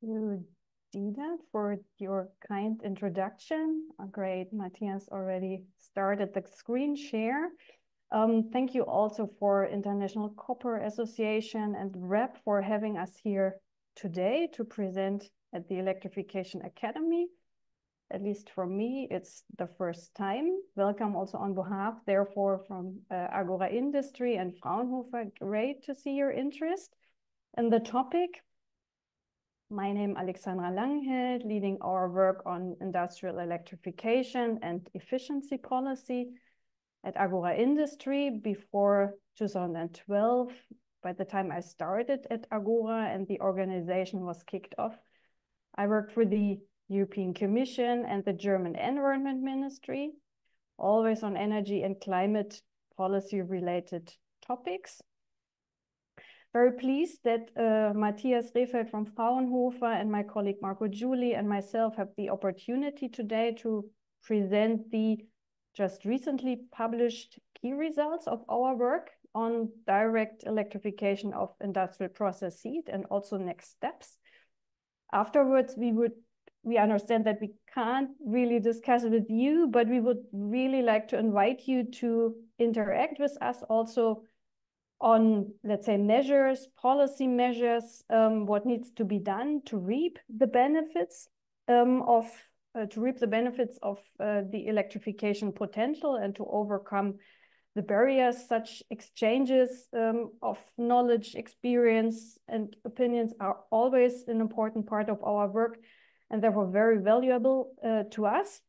you, Dina, for your kind introduction. Great, Matthias already started the screen share. Thank you also for International Copper Association and REP for having us here today to present at the Electrification Academy. At least for me, it's the first time. Welcome also on behalf, therefore, from Agora Industry and Fraunhofer. Great to see your interest in the topic. My name is Alexandra Langenheld, leading our work on industrial electrification and efficiency policy at Agora Industry. Before 2012, by the time I started at Agora and the organization was kicked off, I worked for the European Commission and the German Environment Ministry, always on energy and climate policy related topics. Very pleased that Matthias Rehfeldt from Fraunhofer and my colleague Marco Giuli and myself have the opportunity today to present the just recently published key results of our work on direct electrification of industrial process heat and also next steps. Afterwards, we understand that we can't really discuss it with you, but we would really like to invite you to interact with us also on, let's say, measures, policy measures, what needs to be done to reap the benefits of the electrification potential and to overcome the barriers. Such exchanges of knowledge, experience, and opinions are always an important part of our work and therefore very valuable to us.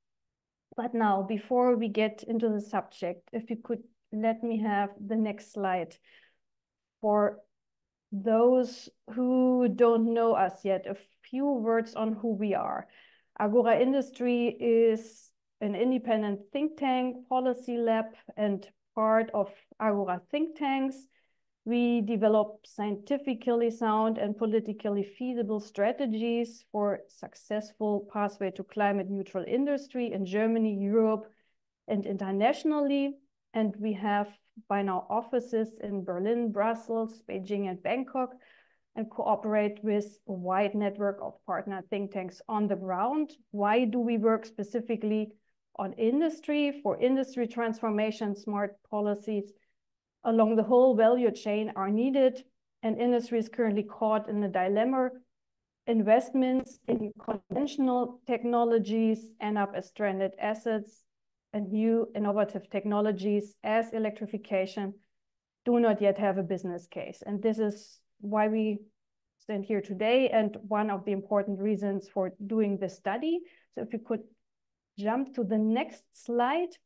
But now, before we get into the subject, if you could let me have the next slide. For those who don't know us yet, a few words on who we are. Agora Industry is an independent think tank, policy lab, and part of Agora think tanks. We develop scientifically sound and politically feasible strategies for successful pathway to climate neutral industry in Germany, Europe, and internationally. And we have by now offices in Berlin, Brussels, Beijing, and Bangkok, and cooperate with a wide network of partner think tanks on the ground. Why do we work specifically on industry? For industry transformation, smart policies along the whole value chain are needed, and industry is currently caught in a dilemma. Investments in conventional technologies end up as stranded assets, and new innovative technologies as electrification do not yet have a business case. And this is why we stand here today and one of the important reasons for doing this study. So if you could jump to the next slide.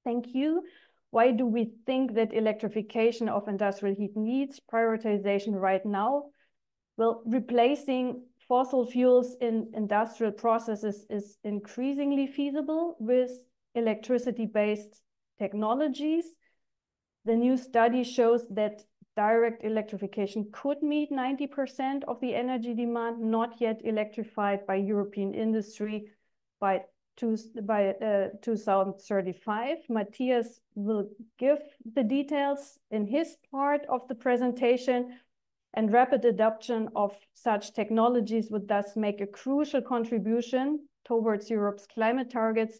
Thank you. Why do we think that electrification of industrial heat needs prioritization right now? Well, replacing fossil fuels in industrial processes is increasingly feasible with electricity-based technologies. The new study shows that direct electrification could meet 90% of the energy demand not yet electrified by European industry by 2035. Matthias will give the details in his part of the presentation, and rapid adoption of such technologies would thus make a crucial contribution towards Europe's climate targets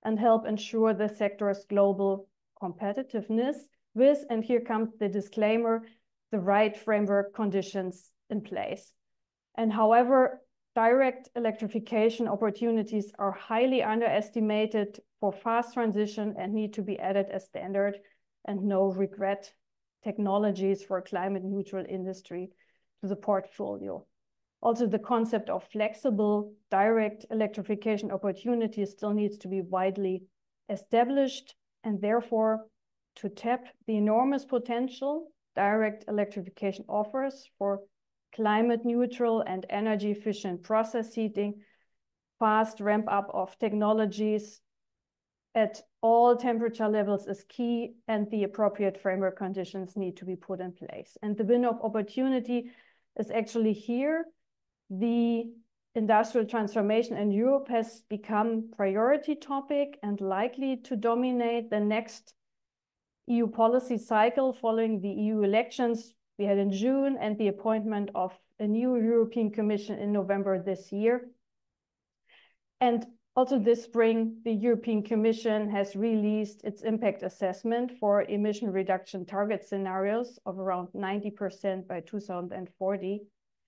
and help ensure the sector's global competitiveness with, and here comes the disclaimer, the right framework conditions in place. And however, direct electrification opportunities are highly underestimated for fast transition and need to be added as standard and no regret technologies for climate neutral industry to the portfolio. Also, the concept of flexible direct electrification opportunities still needs to be widely established, and therefore to tap the enormous potential direct electrification offers for climate neutral and energy efficient process heating, fast ramp up of technologies at all temperature levels is key, and the appropriate framework conditions need to be put in place. And the window of opportunity is actually here. The industrial transformation in Europe has become a priority topic and likely to dominate the next EU policy cycle following the EU elections we had in June and the appointment of a new European Commission in November this year. And also this spring, the European Commission has released its impact assessment for emission reduction target scenarios of around 90% by 2040.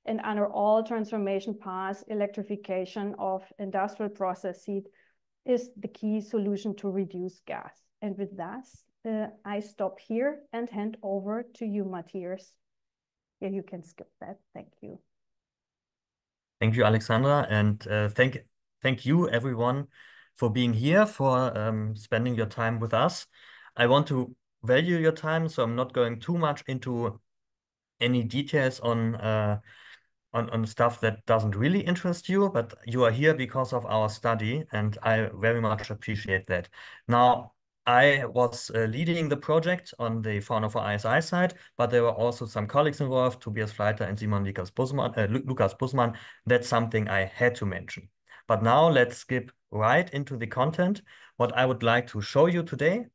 And under all transformation paths, electrification of industrial process heat is the key solution to reduce gas. And with that, I stop here and hand over to you, Matthias. Yeah, you can skip that. Thank you. Thank you, Alexandra, and thank you, everyone, for being here, for spending your time with us. I want to value your time, so I'm not going too much into any details on stuff that doesn't really interest you, but you are here because of our study, and I very much appreciate that. Now, I was leading the project on the Fraunhofer ISI side, but there were also some colleagues involved, Tobias Fleiter and Simon Lukas Bussmann. That's something I had to mention. But now let's skip right into the content. What I would like to show you today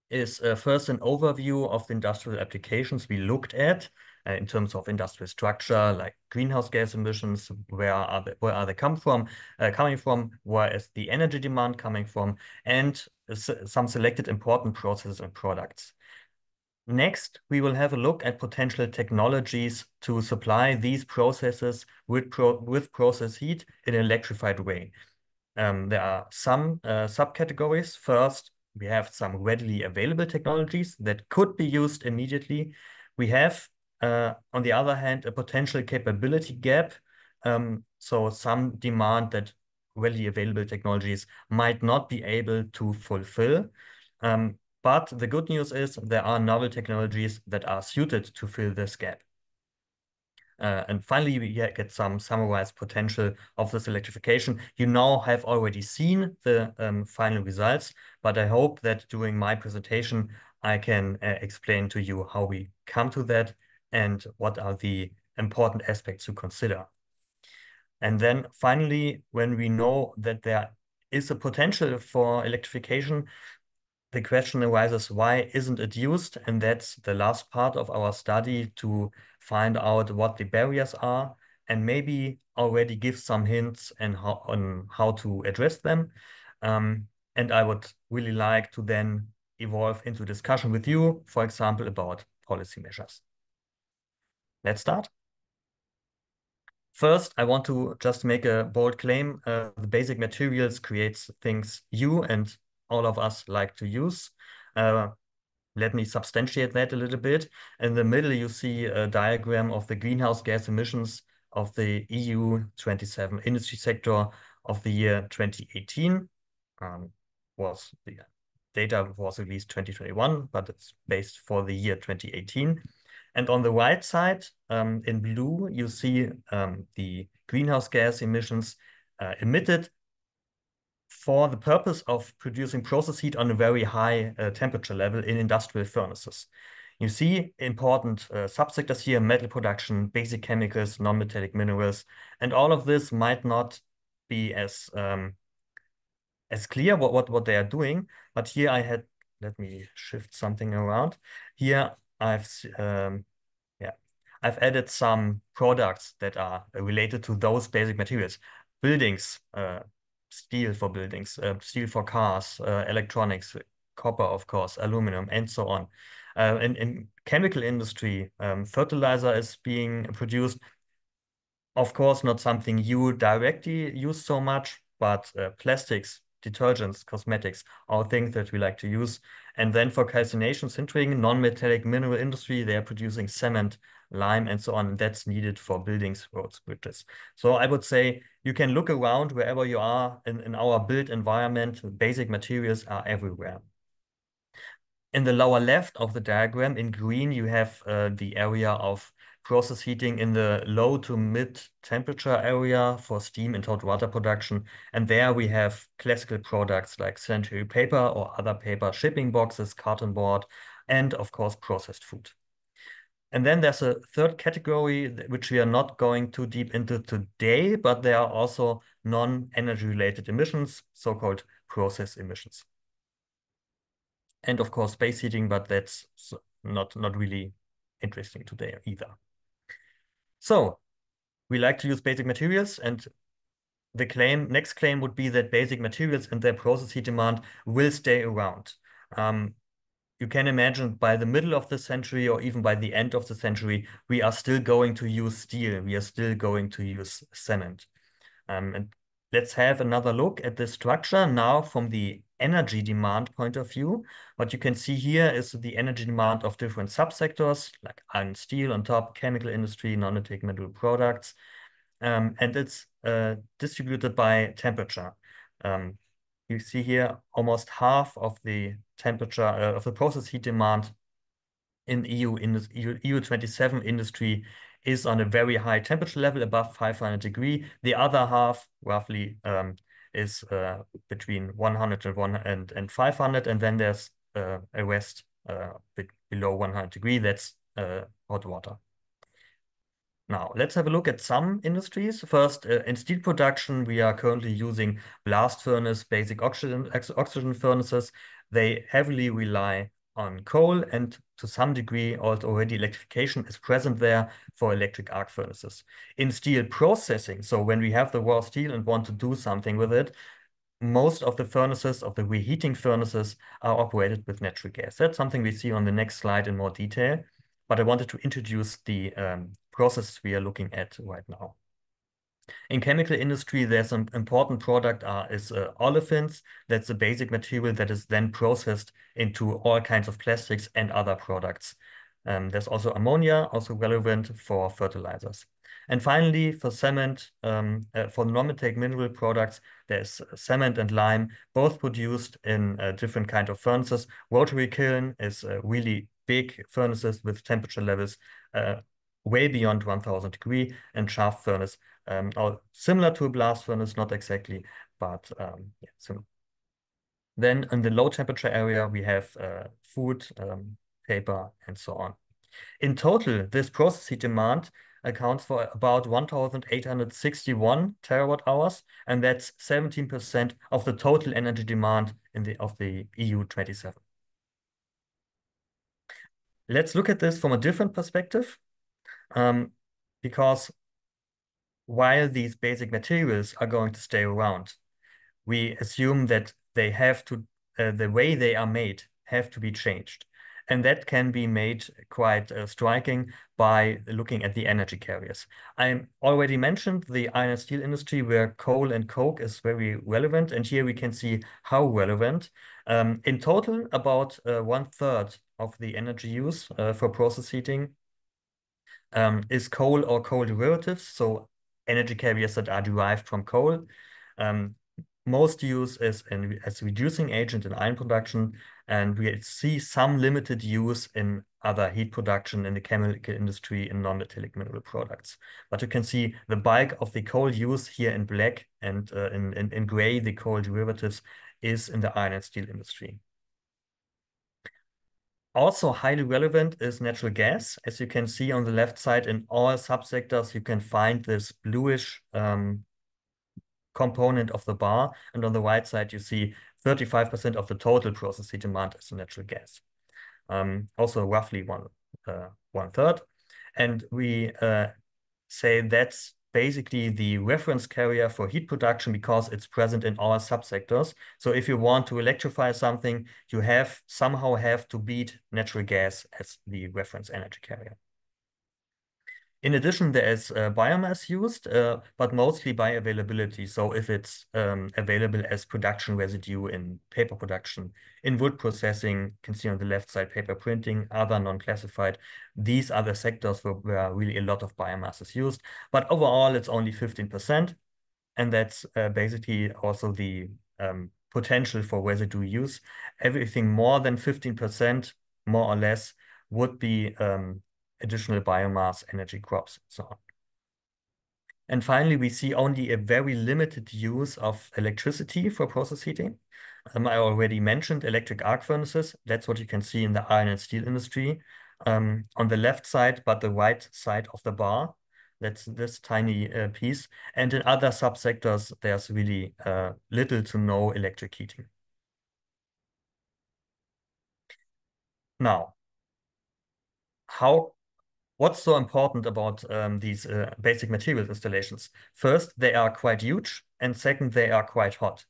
is first an overview of the industrial applications we looked at in terms of industrial structure, like greenhouse gas emissions, where are they coming from, where is the energy demand coming from, and some selected important processes and products. Next, we will have a look at potential technologies to supply these processes with process heat in an electrified way. There are some subcategories. First, we have some readily available technologies that could be used immediately. We have, on the other hand, a potential capability gap. So some demand that readily available technologies might not be able to fulfill. But the good news is there are novel technologies that are suited to fill this gap. And finally, we get some summarized potential of this electrification. You now have already seen the final results, but I hope that during my presentation, I can explain to you how we come to that and what are the important aspects to consider. And then finally, when we know that there is a potential for electrification, the question arises, why isn't it used? And that's the last part of our study, to find out what the barriers are and maybe already give some hints on how to address them. And I would really like to then evolve into discussion with you, for example, about policy measures. Let's start. First, I want to just make a bold claim. The basic materials creates things you and all of us like to use. Let me substantiate that a little bit. In the middle, you see a diagram of the greenhouse gas emissions of the EU 27 industry sector of the year 2018. The data was released 2021, but it's based for the year 2018. And on the right side, in blue, you see the greenhouse gas emissions emitted for the purpose of producing process heat on a very high temperature level in industrial furnaces. You see important subsectors here: metal production, basic chemicals, non-metallic minerals, and all of this might not be as clear what they are doing. But here I had, let me shift something around. Here I've added some products that are related to those basic materials. Buildings, steel for buildings, steel for cars, electronics, copper, of course, aluminum, and so on. In chemical industry, fertilizer is being produced. Of course, not something you directly use so much, but plastics, detergents, cosmetics, all things that we like to use. And then for calcination, sintering, non-metallic mineral industry, they are producing cement, lime, and so on. That's needed for buildings, roads, bridges. So I would say you can look around wherever you are in our built environment. Basic materials are everywhere. In the lower left of the diagram, in green, you have the area of process heating in the low to mid temperature area for steam and hot water production. And there we have classical products like sanitary paper or other paper, shipping boxes, carton board, and of course, processed food. And then there's a third category, which we are not going too deep into today, but there are also non-energy related emissions, so-called process emissions. And of course, space heating, but that's not really interesting today either. So we like to use basic materials, and the next claim would be that basic materials and their process heat demand will stay around. You can imagine by the middle of the century or even by the end of the century, we are still going to use steel. We are still going to use cement. And let's have another look at the structure now from the energy demand point of view. What you can see here is the energy demand of different subsectors, like iron and steel on top, chemical industry, non-metallic mineral products. And it's distributed by temperature. You see here almost half of the temperature of the process heat demand in EU 27 industry is on a very high temperature level above 500 degrees. The other half roughly is between 100 and 500, and then there's a rest below 100 degrees. That's hot water. Now, let's have a look at some industries. First, in steel production, we are currently using blast furnace, basic oxygen furnaces. They heavily rely on coal, and to some degree, also already electrification is present there for electric arc furnaces. In steel processing, so when we have the raw steel and want to do something with it, most of the furnaces, of the reheating furnaces, are operated with natural gas. That's something we see on the next slide in more detail. But I wanted to introduce the process we are looking at right now. In chemical industry, there's an important product is olefins. That's a basic material that is then processed into all kinds of plastics and other products. There's also ammonia, also relevant for fertilizers. And finally, for cement, for non-metallic mineral products, there's cement and lime, both produced in different kind of furnaces. Rotary kiln is really big furnaces with temperature levels way beyond 1000 degrees, and shaft furnace, similar to a blast furnace, not exactly, but yeah, similar. Then in the low temperature area, we have food, paper, and so on. In total, this process heat demand accounts for about 1,861 terawatt hours, and that's 17% of the total energy demand of the EU 27. Let's look at this from a different perspective, because while these basic materials are going to stay around, we assume that they have to, the way they are made have to be changed. And that can be made quite striking by looking at the energy carriers. I already mentioned the iron and steel industry where coal and coke is very relevant. And here we can see how relevant. In total, about 1/3 of the energy use for process heating is coal or coal derivatives, so energy carriers that are derived from coal. Most use is as reducing agent in iron production, and we see some limited use in other heat production in the chemical industry and non-metallic mineral products. But you can see the bulk of the coal use here in black, and in gray, the coal derivatives is in the iron and steel industry. Also highly relevant is natural gas. As you can see on the left side, in all subsectors, you can find this bluish component of the bar. And on the right side, you see 35% of the total process heat demand is natural gas. Also roughly 1/3. And we say that's basically the reference carrier for heat production because it's present in all subsectors. So if you want to electrify something, you somehow have to beat natural gas as the reference energy carrier. In addition, there is biomass used, but mostly by availability. So if it's available as production residue in paper production, in wood processing, you can see on the left side, paper printing, other non-classified. These are the sectors where really a lot of biomass is used. But overall, it's only 15%. And that's basically also the potential for residue use. Everything more than 15%, more or less, would be additional biomass, energy crops, and so on. And finally, we see only a very limited use of electricity for process heating. I already mentioned electric arc furnaces. That's what you can see in the iron and steel industry. On the left side, but the right side of the bar, that's this tiny piece. And in other subsectors, there's really little to no electric heating. Now, what's so important about these basic materials installations? First, they are quite huge, and second, they are quite hot.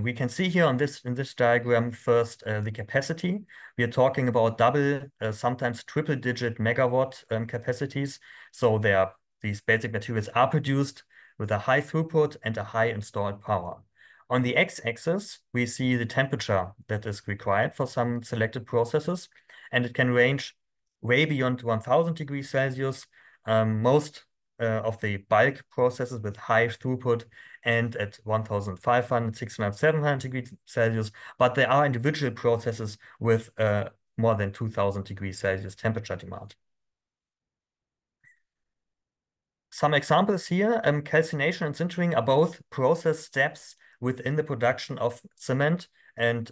We can see here in this diagram first the capacity. We are talking about double, sometimes triple-digit megawatt capacities. So these basic materials are produced with a high throughput and a high installed power. On the x-axis, we see the temperature that is required for some selected processes, and it can range way beyond 1000 degrees Celsius. Most of the bulk processes with high throughput and at 1500, 600, 700 degrees Celsius, but there are individual processes with more than 2000 degrees Celsius temperature demand. Some examples here, calcination and sintering are both process steps within the production of cement. And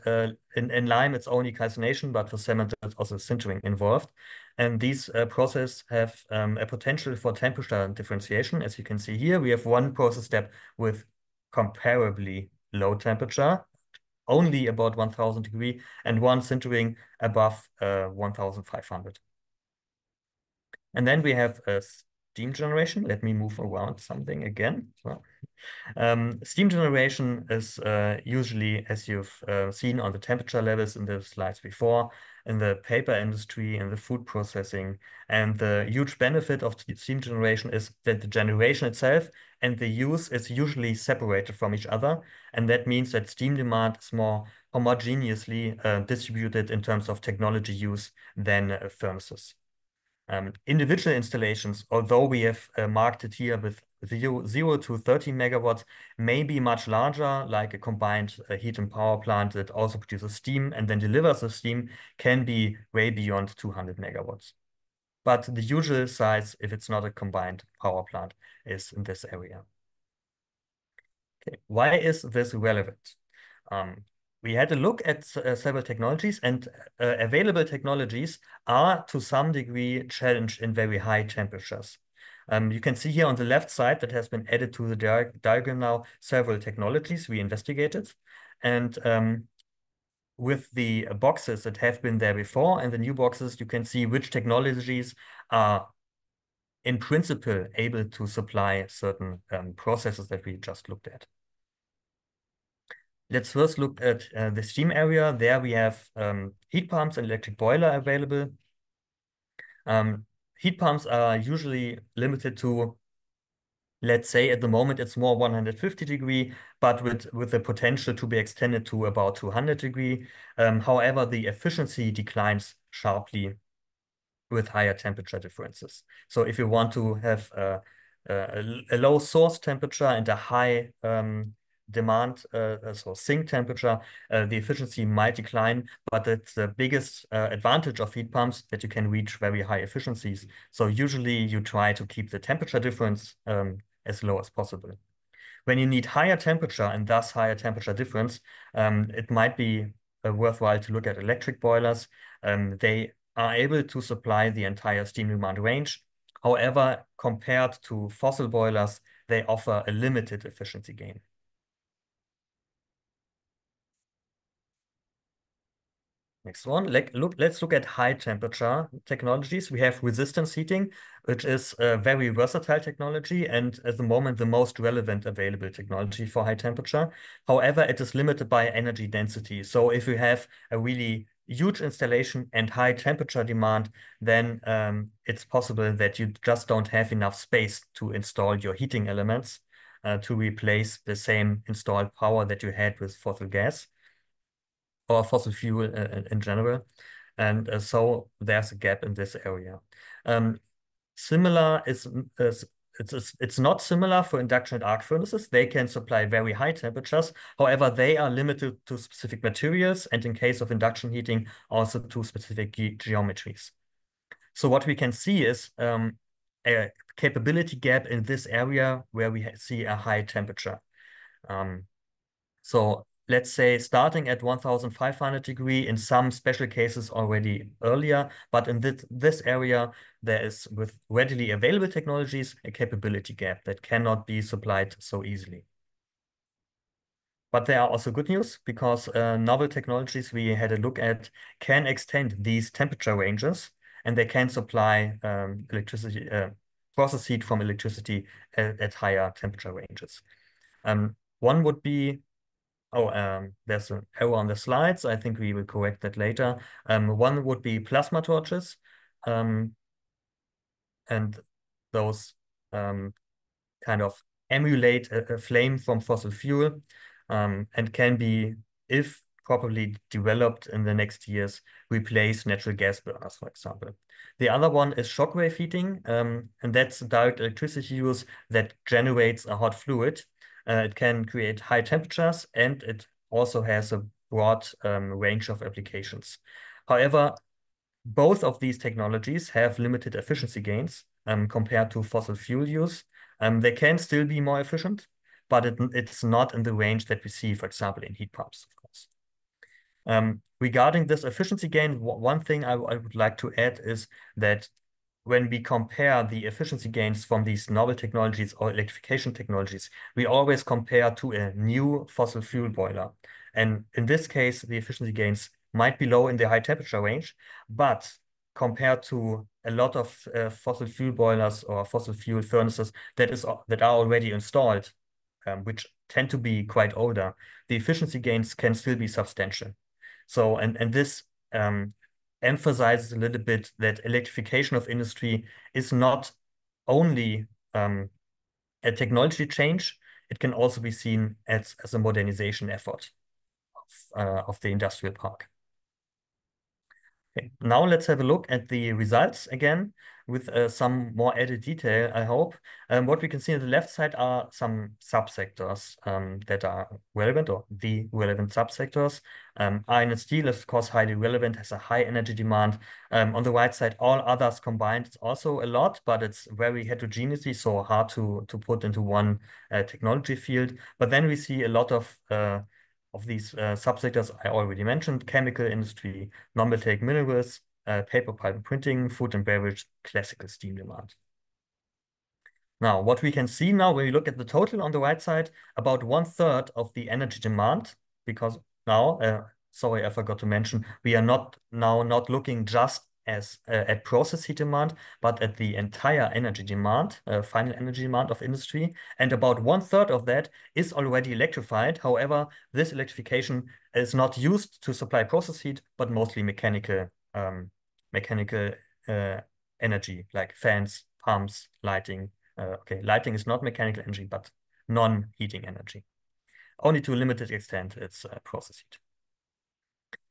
in lime, it's only calcination, but for cement, there's also sintering involved. And these processes have a potential for temperature differentiation. As you can see here, we have one process step with comparably low temperature, only about 1000 degrees, and one sintering above 1500. And then we have steam generation. Let me move around something again. So, steam generation is usually, as you've seen on the temperature levels in the slides before, in the paper industry, in the food processing. And the huge benefit of steam generation is that the generation itself and the use is usually separated from each other. And that means that steam demand is more homogeneously distributed in terms of technology use than furnaces. Individual installations, although we have marked it here with 0 to 30 megawatts, may be much larger, like a combined heat and power plant that also produces steam and then delivers the steam, can be way beyond 200 megawatts. But the usual size, if it's not a combined power plant, is in this area. Okay. Why is this relevant? We had a look at several technologies, and available technologies are to some degree challenged in very high temperatures. You can see here on the left side that has been added to the diagram now several technologies we investigated. And with the boxes that have been there before and the new boxes, you can see which technologies are in principle able to supply certain processes that we just looked at. Let's first look at the steam area. There we have heat pumps and electric boiler available. Heat pumps are usually limited to, let's say at the moment it's more 150 degree, but with the potential to be extended to about 200 degree. However, the efficiency declines sharply with higher temperature differences. So if you want to have a low source temperature and a high demand, so sink temperature, the efficiency might decline, but that's the biggest advantage of heat pumps, that you can reach very high efficiencies. So usually you try to keep the temperature difference as low as possible. When you need higher temperature and thus higher temperature difference, it might be worthwhile to look at electric boilers. They are able to supply the entire steam demand range. However, compared to fossil boilers, they offer a limited efficiency gain. Next one, let's look at high temperature technologies. We have resistance heating, which is a very versatile technology and at the moment the most relevant available technology for high temperature. However, it is limited by energy density. So if you have a really huge installation and high temperature demand, then it's possible that you just don't have enough space to install your heating elements to replace the same installed power that you had with fossil gas or fossil fuel in general. And so there's a gap in this area. Similar it's not similar for induction and arc furnaces. They can supply very high temperatures. However, they are limited to specific materials, and in case of induction heating, also to specific geometries. So what we can see is a capability gap in this area where we see a high temperature. So let's say starting at 1500 degree, in some special cases already earlier, but in this area, there is, with readily available technologies, a capability gap that cannot be supplied so easily. But there are also good news, because novel technologies we had a look at can extend these temperature ranges. and they can supply electricity, process heat from electricity at higher temperature ranges. One would be, there's an error on the slides. I think we will correct that later. One would be plasma torches, and those kind of emulate a flame from fossil fuel, and can be, if properly developed in the next years, replace natural gas burners, for example. The other one is shockwave heating, and that's direct electricity use that generates a hot fluid. It can create high temperatures, and it also has a broad range of applications. However, both of these technologies have limited efficiency gains compared to fossil fuel use. They can still be more efficient, but it's not in the range that we see, for example, in heat pumps, of course. Regarding this efficiency gain, one thing I would like to add is that when we compare the efficiency gains from these novel technologies or electrification technologies, we always compare to a new fossil fuel boiler. And in this case, the efficiency gains might be low in the high temperature range, but compared to a lot of fossil fuel boilers or fossil fuel furnaces that are already installed, which tend to be quite older, the efficiency gains can still be substantial. So, and this emphasizes a little bit that electrification of industry is not only a technology change, it can also be seen as a modernization effort of the industrial park. Okay. Now let's have a look at the results again with some more added detail, I hope. What we can see on the left side are some subsectors that are relevant, or the relevant subsectors. Iron and steel is, of course, highly relevant, has a high energy demand. On the right side, all others combined, it's also a lot, but it's very heterogeneously, so hard to put into one technology field. But then we see a lot of these subsectors I already mentioned: chemical industry, non-metallic minerals, paper, pulp and printing, food and beverage, classical steam demand. Now, what we can see now when we look at the total on the right side, about 1/3 of the energy demand, because now, sorry, I forgot to mention, we are not looking just at process heat demand, but at the entire energy demand, final energy demand of industry. And about 1/3 of that is already electrified. However, this electrification is not used to supply process heat, but mostly mechanical energy, like fans, pumps, lighting. Okay, lighting is not mechanical energy, but non-heating energy. Only to a limited extent, it's process heat.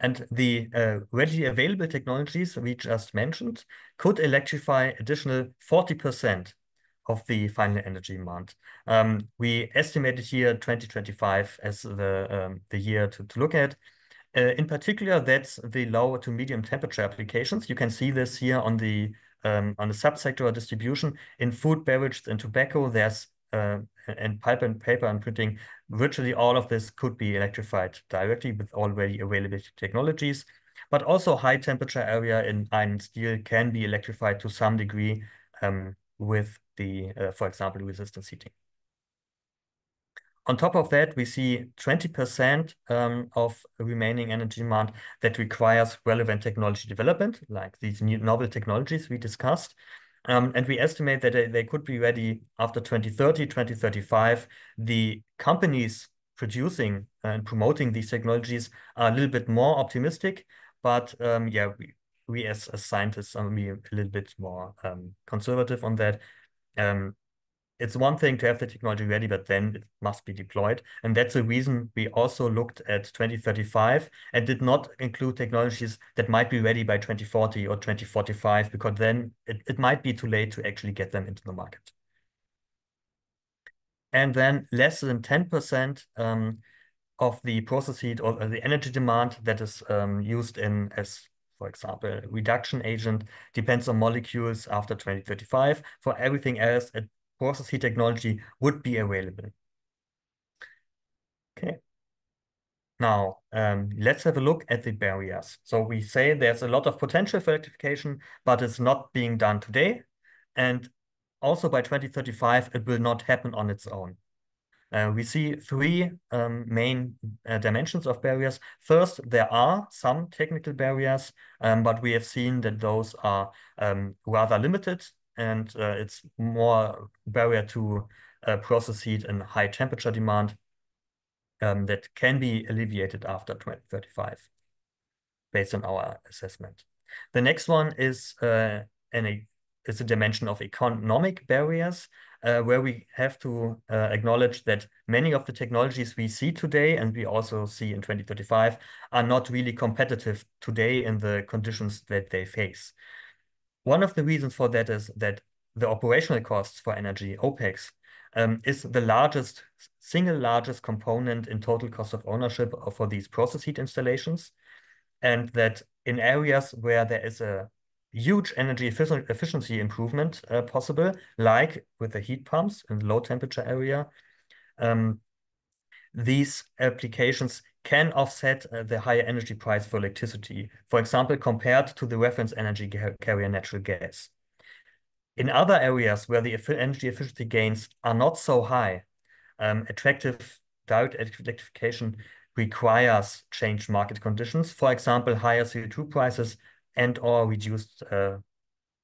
And the readily available technologies we just mentioned could electrify additional 40% of the final energy demand. We estimated here 2025 as the year to look at. In particular, that's the low to medium temperature applications. You can see this here on the subsector distribution. In food, beverage, and tobacco, there's and pulp and paper and printing, virtually all of this could be electrified directly with already available technologies. But also high temperature area in iron and steel can be electrified to some degree with the, for example, resistance heating. On top of that, we see 20% of remaining energy demand that requires relevant technology development, like these new novel technologies we discussed. And we estimate that they could be ready after 2030, 2035. The companies producing and promoting these technologies are a little bit more optimistic, but yeah, we as scientists are maybe a little bit more conservative on that. It's one thing to have the technology ready, but then it must be deployed. And that's the reason we also looked at 2035 and did not include technologies that might be ready by 2040 or 2045, because then it might be too late to actually get them into the market. And then less than 10% of the process heat or the energy demand that is used as, for example, reduction agent depends on molecules after 2035. For everything else, process heat technology would be available. Okay. Now, let's have a look at the barriers. So we say there's a lot of potential for electrification, but it's not being done today. And also by 2035, it will not happen on its own. We see three main dimensions of barriers. First, there are some technical barriers, but we have seen that those are rather limited, and it's more barrier to process heat and high temperature demand that can be alleviated after 2035, based on our assessment. The next one is it's a dimension of economic barriers, where we have to acknowledge that many of the technologies we see today and we also see in 2035 are not really competitive today in the conditions that they face. One of the reasons for that is that the operational costs for energy, OPEX, is the single largest component in total cost of ownership for these process heat installations, and that in areas where there is a huge energy efficiency improvement possible, like with the heat pumps in the low temperature area, these applications can offset the higher energy price for electricity, for example, compared to the reference energy carrier natural gas. In other areas where the energy efficiency gains are not so high, attractive direct electrification requires changed market conditions, for example, higher CO2 prices and/or reduced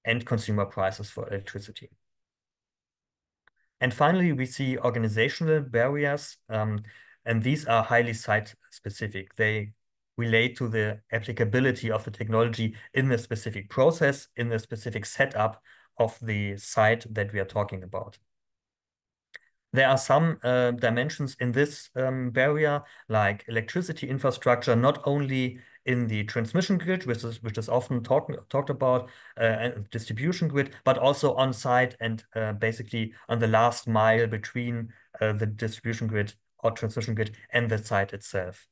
end consumer prices for electricity. And finally, we see organizational barriers, and these are highly site-specific. They relate to the applicability of the technology in the specific process, in the specific setup of the site that we are talking about. There are some dimensions in this barrier, like electricity infrastructure, not only in the transmission grid, which is often talked about, and distribution grid, but also on site and basically on the last mile between the distribution grid or transmission grid and the site itself.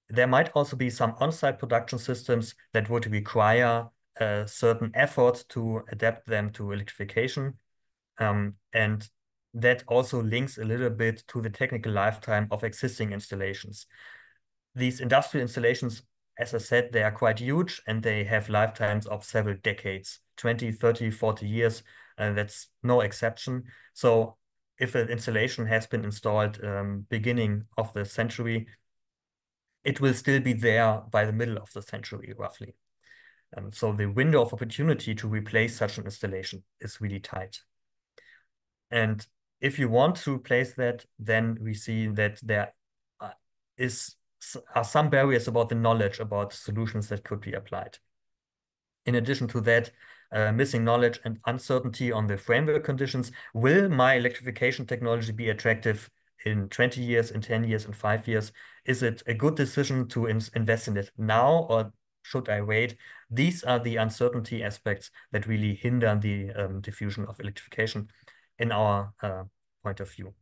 There might also be some on-site production systems that would require a certain effort to adapt them to electrification, and that also links a little bit to the technical lifetime of existing installations. These industrial installations, as I said, they are quite huge and they have lifetimes of several decades, 20, 30, 40 years. That's no exception. So if an installation has been installed beginning of the century, it will still be there by the middle of the century, roughly. So the window of opportunity to replace such an installation is really tight. And if you want to replace that, then we see that there are some barriers about the knowledge about solutions that could be applied. In addition to that, missing knowledge and uncertainty on the framework conditions. Will my electrification technology be attractive in 20 years, in 10 years, in 5 years? Is it a good decision to invest in it now, or should I wait? These are the uncertainty aspects that really hinder the diffusion of electrification in our point of view.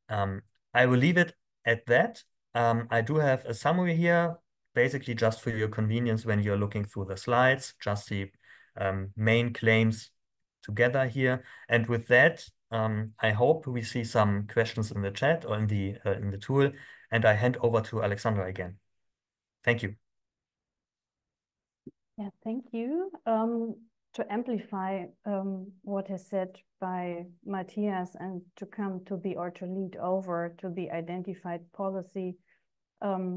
I will leave it at that. I do have a summary here, basically just for your convenience when you're looking through the slides, just the main claims together here. And with that, I hope we see some questions in the chat or in the tool, and I hand over to Alexandra again. Thank you. Yeah, thank you. To amplify what is said by Matthias and to come to the, or to lead over to the identified policy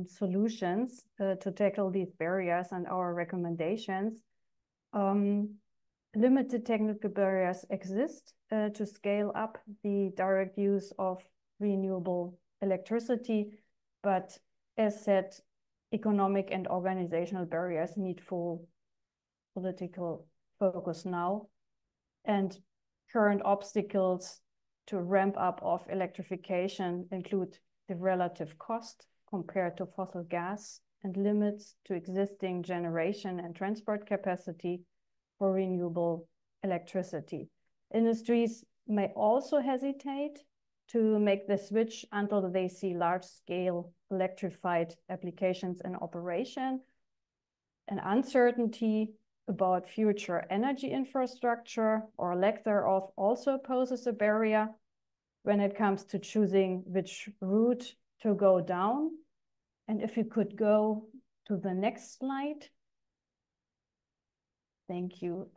solutions to tackle these barriers and our recommendations. Limited technical barriers exist to scale up the direct use of renewable electricity, but as said, economic and organizational barriers need full political focus now, and current obstacles to ramp up of electrification include the relative cost compared to fossil gas and limits to existing generation and transport capacity for renewable electricity. Industries may also hesitate to make the switch until they see large-scale electrified applications in operation. An uncertainty about future energy infrastructure or lack thereof also poses a barrier when it comes to choosing which route to go down. And if you could go to the next slide. Thank you.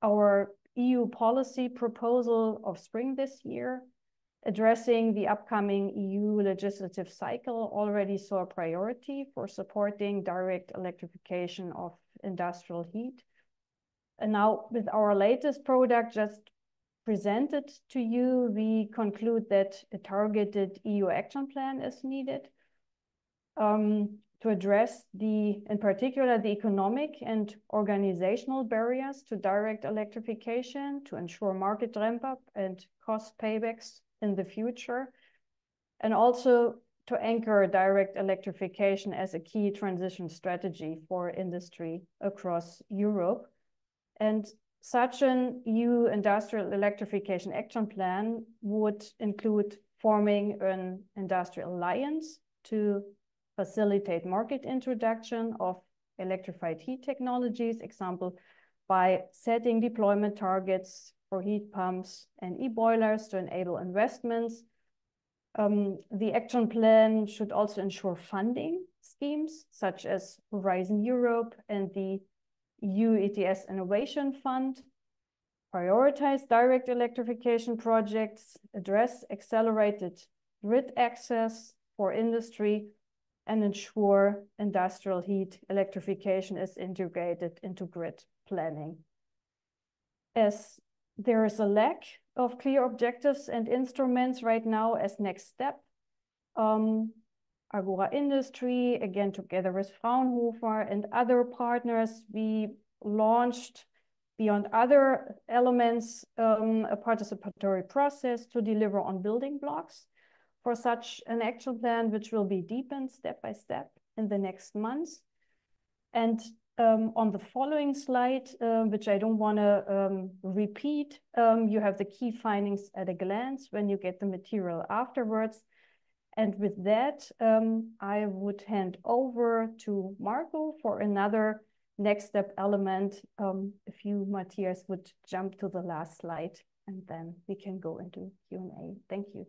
Our EU policy proposal of spring this year addressing the upcoming EU legislative cycle already saw a priority for supporting direct electrification of industrial heat. And now with our latest product just presented to you, we conclude that a targeted EU action plan is needed to address in particular, the economic and organizational barriers to direct electrification, to ensure market ramp up and cost paybacks in the future, and also to anchor direct electrification as a key transition strategy for industry across Europe. And such an EU industrial electrification action plan would include forming an industrial alliance to facilitate market introduction of electrified heat technologies, example, by setting deployment targets for heat pumps and e-boilers to enable investments. The action plan should also ensure funding schemes such as Horizon Europe and the EU ETS Innovation Fund, prioritize direct electrification projects, address accelerated grid access for industry, and ensure industrial heat electrification is integrated into grid planning. As there is a lack of clear objectives and instruments right now as next step, Agora Industry, again, together with Fraunhofer and other partners, we launched, beyond other elements, a participatory process to deliver on building blocks for such an action plan, which will be deepened step by step in the next months. And on the following slide, which I don't want to repeat, you have the key findings at a glance when you get the material afterwards. And with that, I would hand over to Marco for another next step element. If you, Matthias, would jump to the last slide, and then we can go into Q&A. Thank you.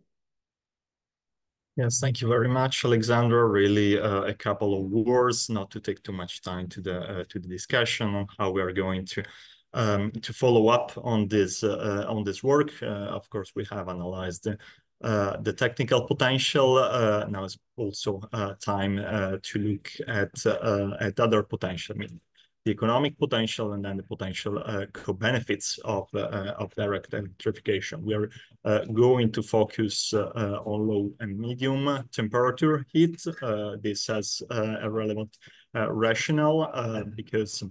Yes, thank you very much, Alexandra. Really, a couple of words, not to take too much time to the discussion on how we are going to follow up on this work. Of course, we have analyzed the technical potential. Now is also time to look at other potential, I mean, the economic potential, and then the potential co-benefits of direct electrification. We are going to focus on low and medium temperature heat. This has a relevant rationale because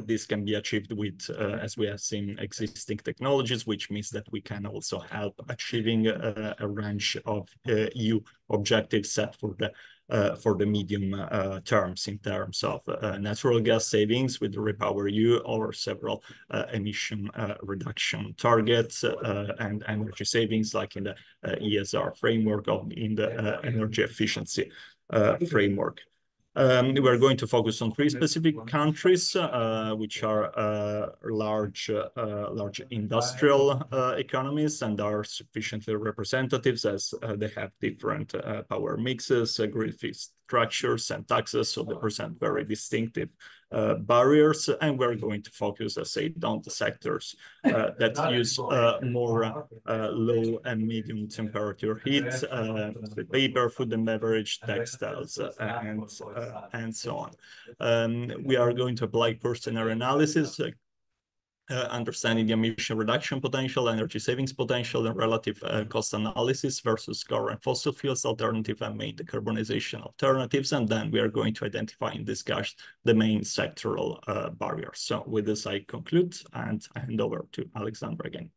this can be achieved with, as we have seen, existing technologies, which means that we can also help achieving a range of EU objectives set for the medium terms in terms of natural gas savings with REPowerEU, or several emission reduction targets and energy savings, like in the ESR framework, in the energy efficiency framework. We're going to focus on 3 specific countries, which are large industrial economies and are sufficiently representatives, as they have different power mixes, grid fee structures, and taxes, so they present very distinctive barriers. And we're going to focus, as I said, on the sectors that use more low and medium temperature heat, paper, food and beverage, textiles, and so on. We are going to apply first scenario analysis, understanding the emission reduction potential, energy savings potential, and relative cost analysis versus current fossil fuels alternative and main decarbonization alternatives. And then we are going to identify and discuss the main sectoral barriers. So with this, I conclude and I hand over to Alexandra again.